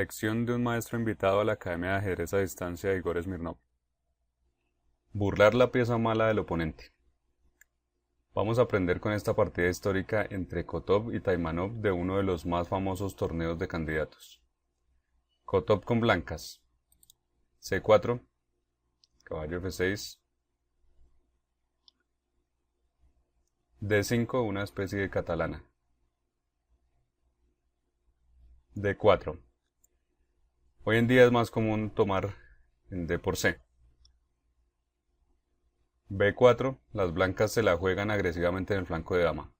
Lección de un maestro invitado a la Academia de Ajedrez a Distancia de Igor Smirnov. Burlar la pieza mala del oponente. Vamos a aprender con esta partida histórica entre Kotov y Taimanov de uno de los más famosos torneos de candidatos. Kotov con blancas. C4, caballo F6, D5, una especie de catalana. D4. Hoy en día es más común tomar en D por C. B4, las blancas se la juegan agresivamente en el flanco de dama.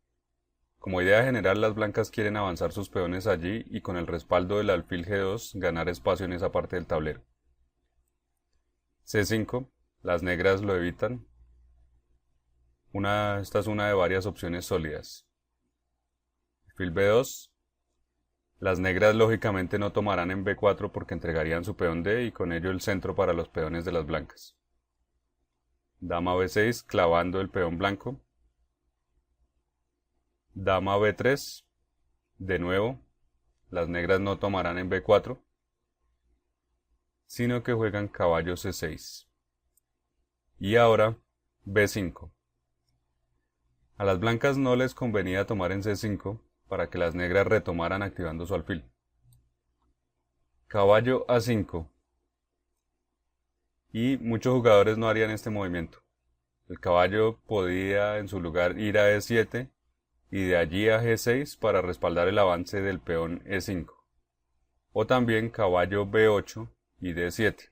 Como idea general, las blancas quieren avanzar sus peones allí y con el respaldo del alfil G2 ganar espacio en esa parte del tablero. C5, las negras lo evitan. Esta es una de varias opciones sólidas. Alfil B2. Las negras lógicamente no tomarán en B4 porque entregarían su peón D y con ello el centro para los peones de las blancas. Dama B6 clavando el peón blanco. Dama B3. De nuevo, las negras no tomarán en B4, sino que juegan caballo C6. Y ahora B5. A las blancas no les convenía tomar en C5 para que las negras retomaran activando su alfil. Caballo A5. Y muchos jugadores no harían este movimiento. El caballo podía en su lugar ir a E7 y de allí a G6 para respaldar el avance del peón E5. O también caballo B8 y D7.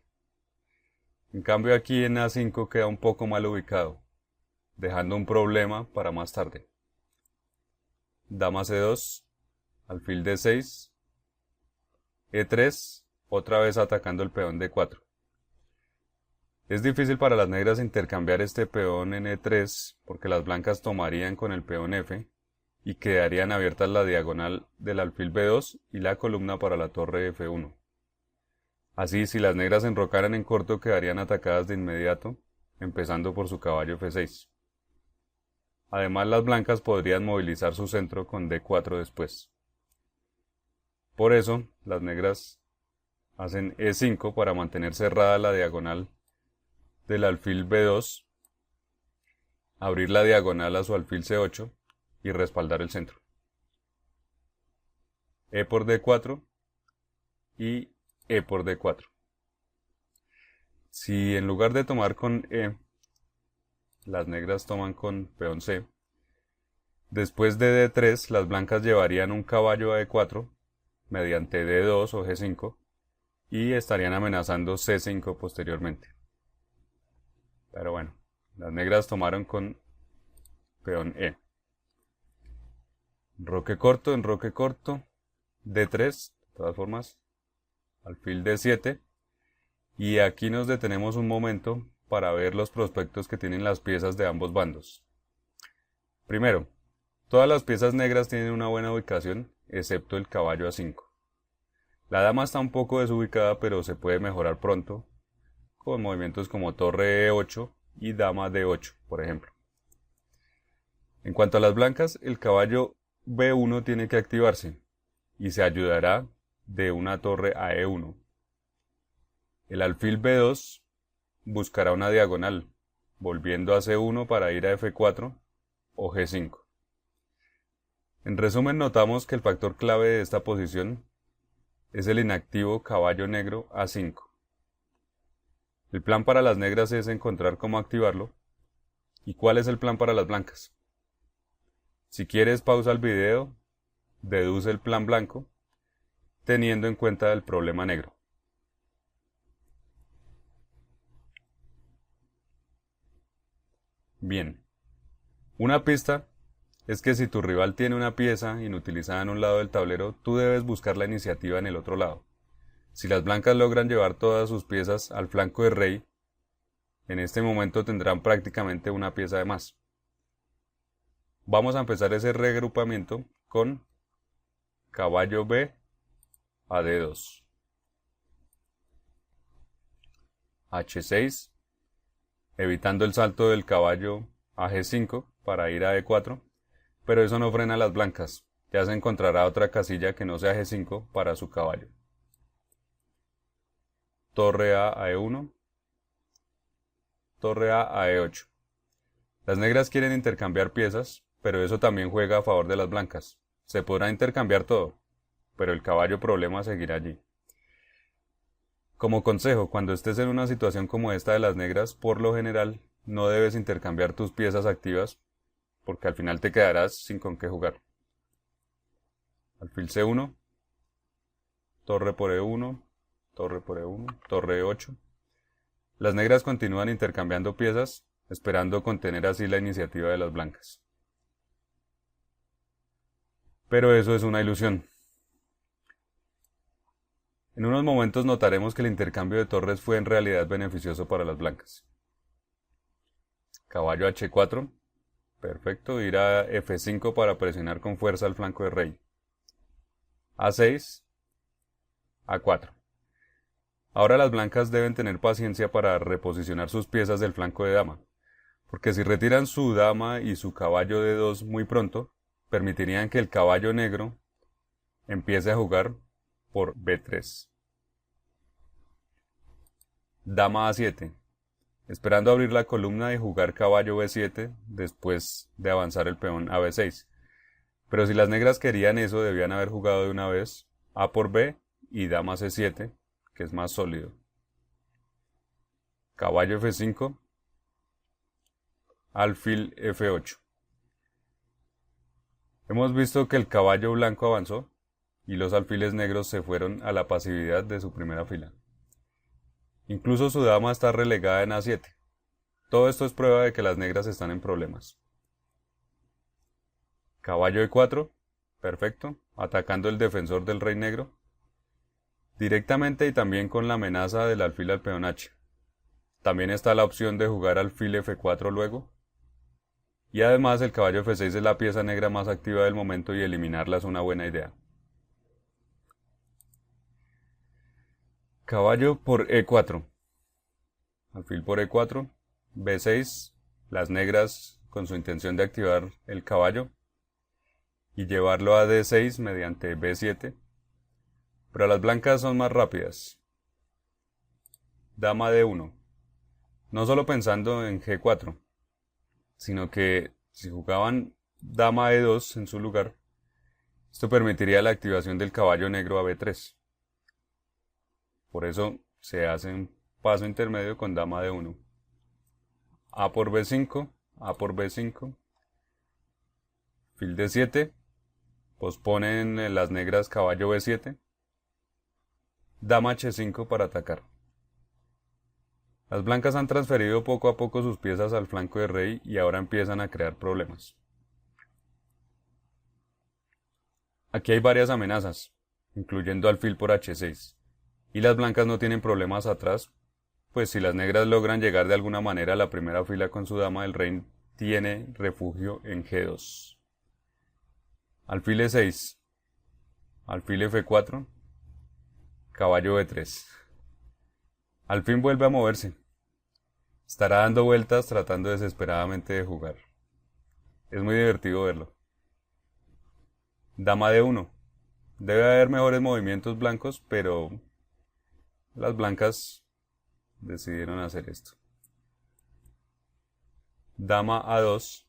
En cambio aquí en A5 queda un poco mal ubicado, dejando un problema para más tarde. Dama C2, alfil D6, E3, otra vez atacando el peón D4. Es difícil para las negras intercambiar este peón en E3 porque las blancas tomarían con el peón F y quedarían abiertas la diagonal del alfil B2 y la columna para la torre F1. Así, si las negras se enrocaran en corto quedarían atacadas de inmediato, empezando por su caballo F6. Además, las blancas podrían movilizar su centro con D4 después. Por eso, las negras hacen E5 para mantener cerrada la diagonal del alfil B2, abrir la diagonal a su alfil C8 y respaldar el centro. E por D4 y E por D4. Si en lugar de tomar con E, las negras toman con peón C, después de D3 las blancas llevarían un caballo a E4 mediante D2 o G5 y estarían amenazando C5 posteriormente. Pero bueno, las negras tomaron con peón E. Enroque corto, D3, de todas formas, alfil D7, y aquí nos detenemos un momento para ver los prospectos que tienen las piezas de ambos bandos. Primero, todas las piezas negras tienen una buena ubicación, excepto el caballo A5. La dama está un poco desubicada, pero se puede mejorar pronto, con movimientos como torre E8 y dama D8, por ejemplo. En cuanto a las blancas, el caballo B1 tiene que activarse, y se ayudará de una torre a E1. El alfil B2 buscará una diagonal, volviendo a C1 para ir a F4 o G5. En resumen, notamos que el factor clave de esta posición es el inactivo caballo negro A5. El plan para las negras es encontrar cómo activarlo. ¿Y cuál es el plan para las blancas? Si quieres, pausa el video, deduce el plan blanco, teniendo en cuenta el problema negro. Bien, una pista es que si tu rival tiene una pieza inutilizada en un lado del tablero, tú debes buscar la iniciativa en el otro lado. Si las blancas logran llevar todas sus piezas al flanco de rey, en este momento tendrán prácticamente una pieza de más. Vamos a empezar ese regrupamiento con caballo B a D2. H6, evitando el salto del caballo a G5 para ir a E4, pero eso no frena a las blancas, ya se encontrará otra casilla que no sea G5 para su caballo. torre a E1, torre a E8. Las negras quieren intercambiar piezas, pero eso también juega a favor de las blancas. Se podrá intercambiar todo, pero el caballo problema seguirá allí. Como consejo, cuando estés en una situación como esta de las negras, por lo general, no debes intercambiar tus piezas activas, porque al final te quedarás sin con qué jugar. Alfil C1, torre por E1, torre por E1, torre E8. Las negras continúan intercambiando piezas, esperando contener así la iniciativa de las blancas. Pero eso es una ilusión. En unos momentos notaremos que el intercambio de torres fue en realidad beneficioso para las blancas. Caballo H4, perfecto, ir a F5 para presionar con fuerza al flanco de rey. A6, A4. Ahora las blancas deben tener paciencia para reposicionar sus piezas del flanco de dama, porque si retiran su dama y su caballo D2 muy pronto, permitirían que el caballo negro empiece a jugar por B3. Dama A7, esperando abrir la columna y jugar caballo B7 después de avanzar el peón a B6. Pero si las negras querían eso, debían haber jugado de una vez A por B y dama C7, que es más sólido. Caballo F5, alfil F8. Hemos visto que el caballo blanco avanzó y los alfiles negros se fueron a la pasividad de su primera fila. Incluso su dama está relegada en A7. Todo esto es prueba de que las negras están en problemas. Caballo E4, perfecto, atacando el defensor del rey negro, directamente y también con la amenaza del alfil al peón H. También está la opción de jugar alfil F4 luego. Y además el caballo F6 es la pieza negra más activa del momento y eliminarla es una buena idea. Caballo por E4. Alfil por E4. B6. Las negras con su intención de activar el caballo y llevarlo a D6 mediante B7. Pero las blancas son más rápidas. Dama D1. No solo pensando en G4, sino que si jugaban dama E2 en su lugar, esto permitiría la activación del caballo negro a B3. Por eso se hace un paso intermedio con dama D1. A por B5, A por B5, fil D7, posponen las negras caballo B7, dama H5 para atacar. Las blancas han transferido poco a poco sus piezas al flanco de rey y ahora empiezan a crear problemas. Aquí hay varias amenazas, incluyendo alfil por H6, y las blancas no tienen problemas atrás, pues si las negras logran llegar de alguna manera a la primera fila con su dama, el rey tiene refugio en G2. Alfil E6, alfil F4, caballo E3. Al fin vuelve a moverse. Estará dando vueltas tratando desesperadamente de jugar. Es muy divertido verlo. Dama D1. Debe haber mejores movimientos blancos, pero las blancas decidieron hacer esto. Dama A2.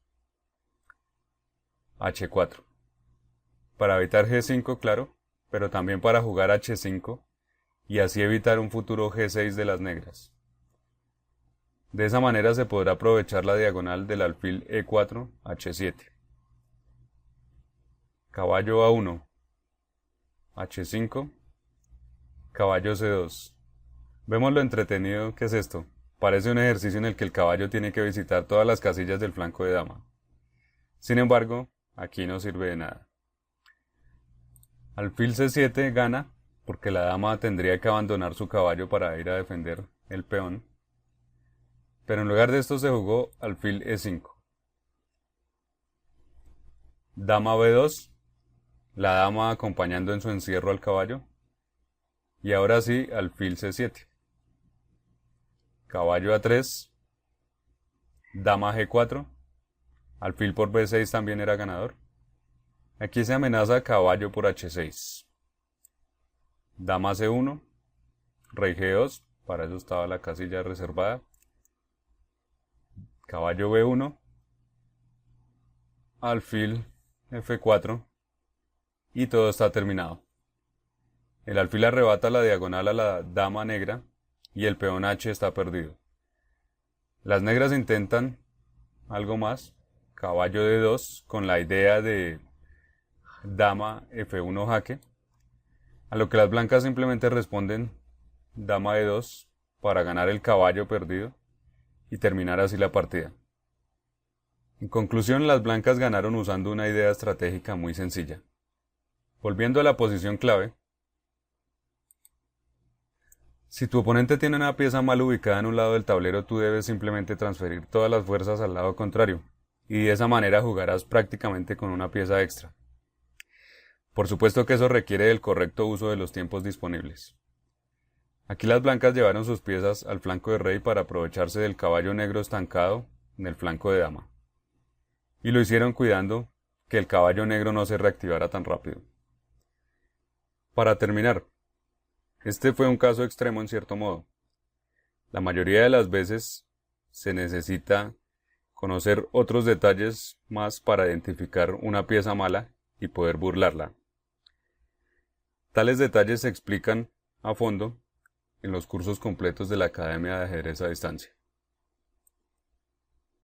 H4. Para evitar G5, claro, pero también para jugar H5 y así evitar un futuro G6 de las negras. De esa manera se podrá aprovechar la diagonal del alfil E4, H7. Caballo A1, H5, caballo C2. Vemos lo entretenido que es esto. Parece un ejercicio en el que el caballo tiene que visitar todas las casillas del flanco de dama. Sin embargo, aquí no sirve de nada. Alfil C7 gana, porque la dama tendría que abandonar su caballo para ir a defender el peón. Pero en lugar de esto se jugó alfil E5. Dama B2, la dama acompañando en su encierro al caballo. Y ahora sí, alfil C7. Caballo A3, dama G4, alfil por B6 también era ganador. Aquí se amenaza caballo por H6. Dama C1, rey G2, para eso estaba la casilla reservada. Caballo B1, alfil F4 y todo está terminado. El alfil arrebata la diagonal a la dama negra y el peón H está perdido. Las negras intentan algo más, caballo D2 con la idea de dama F1 jaque, a lo que las blancas simplemente responden dama E2 para ganar el caballo perdido y terminar así la partida. En conclusión, las blancas ganaron usando una idea estratégica muy sencilla. Volviendo a la posición clave, si tu oponente tiene una pieza mal ubicada en un lado del tablero, tú debes simplemente transferir todas las fuerzas al lado contrario, y de esa manera jugarás prácticamente con una pieza extra. Por supuesto que eso requiere del correcto uso de los tiempos disponibles. Aquí las blancas llevaron sus piezas al flanco de rey para aprovecharse del caballo negro estancado en el flanco de dama. Y lo hicieron cuidando que el caballo negro no se reactivara tan rápido. Para terminar, este fue un caso extremo en cierto modo. La mayoría de las veces se necesita conocer otros detalles más para identificar una pieza mala y poder burlarla. Tales detalles se explican a fondo en los cursos completos de la Academia de Ajedrez a Distancia.